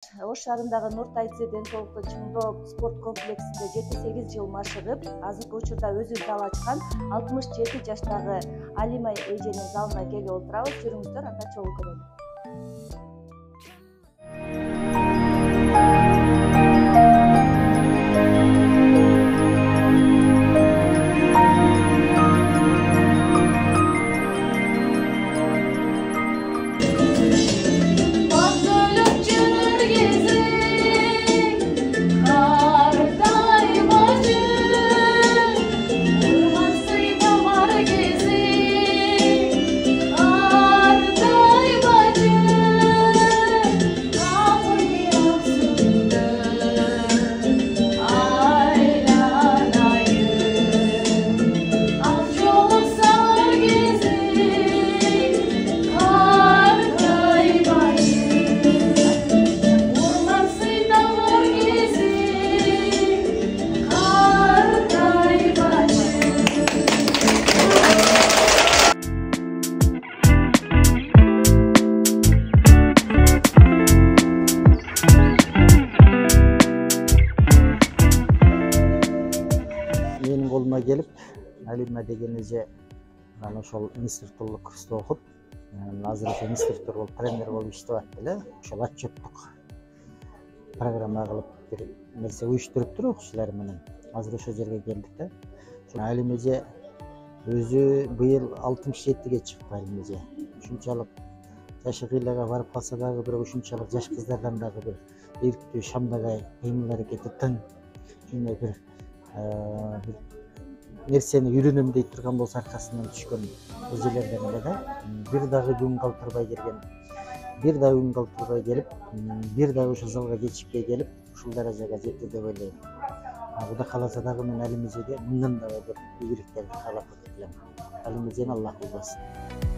Ош шаарындагы Нуртайцы ден соолукту чыңдоо спорт комплексинде 7-8 жыл машыгып, азыркы учурда өзү зал ачкан 67 жаштагы Алима эженин залына келип отурабыз. Жүрүңүздөр, анда чогуу көрөлү. Менин колума келип, Алима деген эже ошол инструктурлук курсту окуп, азыр ошо инструктор болуп, тренер болуп иштеп атты эле. Ошол отчеттук программа кылып бир нерсе уюштуруптур окуучулар менен. Азыр ошол жерге келдик да. Алима эже өзү быйыл 67-ге чыкты Алима эже. Ушунчалык жашы кыйлага барып калса дагы бирок ушунчалык жаш кыздардан дагы бир эрктүү, шамдагай, кыймыл аракети тың. Ушундай бир нерсени үйрөнөм дей турган болсо аркасынан түшкөн эжелерден эле да. Бир дагы күн калтырбай келген. Бир дагы күн калтырбай келип, бир дагы ошол залга кечикпей келип, ушул даражага жетти деп ойлойм. Кудай кааласа дагы мен Алима эжеге мындан дагы көп ийгиликтерди каалап келем. Алима эжени Аллах колдосун.